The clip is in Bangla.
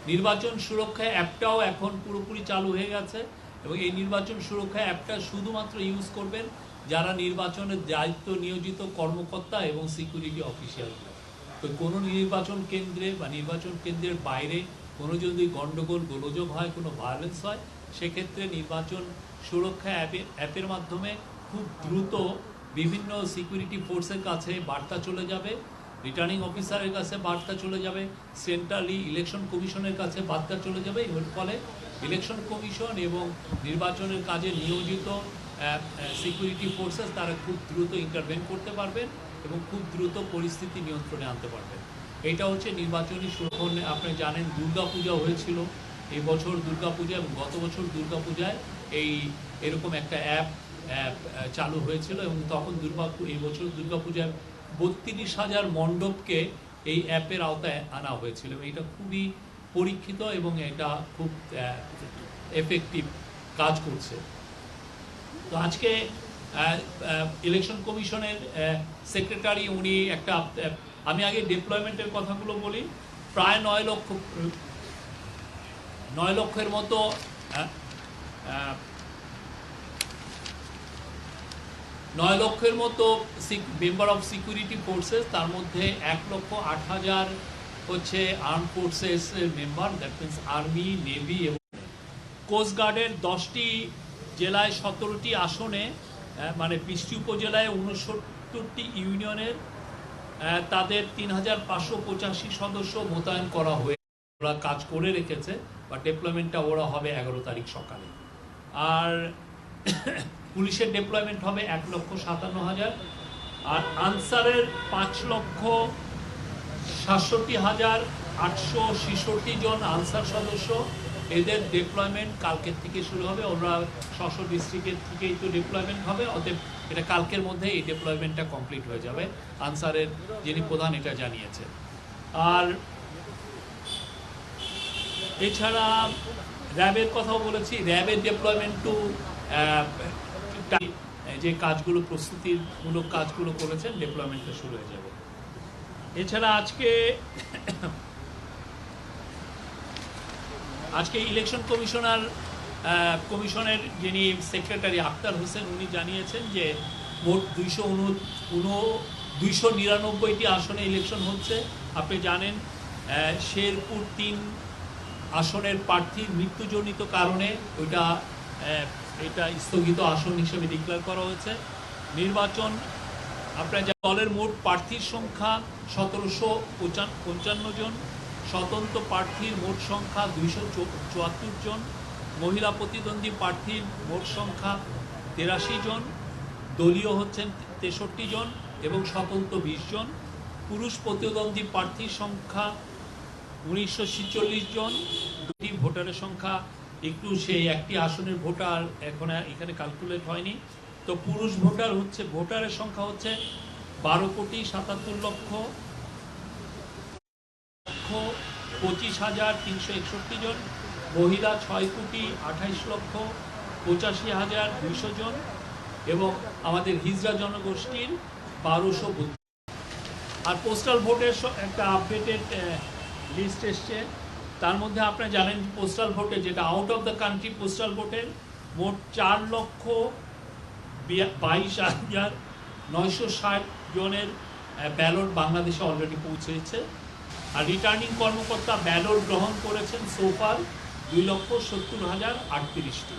নির্বাচন সুরক্ষা অ্যাপটাও এখন পুরোপুরি চালু হয়ে গেছে এবং এই নির্বাচন সুরক্ষা অ্যাপটা শুধুমাত্র ইউজ করবেন যারা নির্বাচনের দায়িত্ব নিয়োজিত কর্মকর্তা এবং সিকিউরিটি অফিসিয়াল। তো কোনো নির্বাচন কেন্দ্রে বা নির্বাচন কেন্দ্রের বাইরে কোনো যদি গণ্ডগোল গোলযোগ হয়, কোনো ভায়োলেন্স হয়, সেক্ষেত্রে নির্বাচন সুরক্ষা অ্যাপের মাধ্যমে খুব দ্রুত বিভিন্ন সিকিউরিটি ফোর্সের কাছে বার্তা চলে যাবে, রিটার্নিং অফিসারের কাছে বার্তা চলে যাবে, সেন্ট্রালি ইলেকশন কমিশনের কাছে বার্তা চলে যাবে। এর ফলে ইলেকশন কমিশন এবং নির্বাচনের কাজে নিয়োজিত সিকিউরিটি ফোর্সেস তারা খুব দ্রুত ইন্টারভেন করতে পারবেন এবং খুব দ্রুত পরিস্থিতি নিয়ন্ত্রণে আনতে পারবেন। এটা হচ্ছে নির্বাচনী সুরক্ষা। আপনি জানেন দুর্গাপূজা হয়েছিল এই বছর, দুর্গাপূজা এবং গত বছর দুর্গাপূজায় এরকম একটা অ্যাপ চালু হয়েছিল এবং তখন এই বছর দুর্গাপূজায় 32,000 মণ্ডপকে এই অ্যাপের আওতায় আনা হয়েছিল। এটা খুবই পরীক্ষিত এবং এটা খুব এফেক্টিভ কাজ করছে। তো আজকে ইলেকশন কমিশনের সেক্রেটারি উনি একটা, আমি আগে ডিপ্লয়মেন্টের কথাগুলো বলি। প্রায় 9 লক্ষের মতো 9 লক্ষের মতো মেম্বার অফ সিকিউরিটি ফোর্সেস, তার মধ্যে 1,08,000 হচ্ছে আর্ম ফোর্সেসের member, that means army, navy এবং কোস্ট গার্ডের 10টি জেলায় 17টি আসনে, মানে 20টি উপজেলায় 69টি ইউনিয়নের তাদের 3,585 সদস্য মোতায়েন করা হয়ে ওরা কাজ করে রেখেছে, বা ডেপ্লয়মেন্টটা ওরা হবে 11 তারিখ সকালে। আর পুলিশের ডেপ্লয়মেন্ট হবে 1,57,000, আর আনসারের 5,67,866 জন আনসার সদস্য, এদের ডেপ্লয়মেন্ট কালকের থেকে শুরু হবে। ওরা 600 ডিস্ট্রিক্টের থেকেই তো ডেপ্লয়মেন্ট হবে, অতএব এটা কালকের মধ্যে এই ডেপ্লয়মেন্টটা কমপ্লিট হয়ে যাবে, আনসারের যিনি প্রধান এটা জানিয়েছে। আর এছাড়া র্যাবের কথাও বলেছি, র্যাবের ডেপ্লয়মেন্ট টু যে কাজগুলো, প্রস্তুতিমূলক কাজগুলো করেছেন, ডেপ্লয়মেন্টটা শুরু হয়ে যাবে। এছাড়া আজকে ইলেকশন কমিশনের যিনি সেক্রেটারি আক্তার হোসেন, উনি জানিয়েছেন যে মোট 299টি আসনে ইলেকশন হচ্ছে। আপনি জানেন শেরপুর 3 আসনের প্রার্থীর মৃত্যুজনিত কারণে এটা স্থগিত আসন হিসেবে ডিক্লেয়ার করা হয়েছে। নির্বাচন আপনার দলের মোট প্রার্থীর সংখ্যা 1,755 জন, স্বতন্ত্র প্রার্থীর মোট সংখ্যা 274 জন, মহিলা প্রতিদ্বন্দ্বী প্রার্থীর মোট সংখ্যা 83 জন, দলীয় হচ্ছেন 63 জন এবং স্বতন্ত্র 20 জন। পুরুষ প্রতিদ্বন্দ্বী প্রার্থীর সংখ্যা 1946 জন। দুটি ভোটারের সংখ্যা একটু, সেই একটি আসনের ভোটার এখানে ক্যালকুলেট হয়নি। তো পুরুষ ভোটারের সংখ্যা হচ্ছে 12,27,25,361 জন, মহিলা 6,28,85,200 জন এবং আমাদের হিজড়া জনগোষ্ঠীর 1200। আর পোস্টাল ভোটের একটা আপডেটেড লিস্ট এসছে। তার মধ্যে আপনারা জানেন পোস্টাল ভোটে, যেটা out of the country postal ভোটের মোট 4,22,960 জনের ব্যালট বাংলাদেশে অলরেডি পৌঁছেছে। আর রিটার্নিং কর্মকর্তা ব্যালট গ্রহণ করেছেন সোফার 2,70,038টি।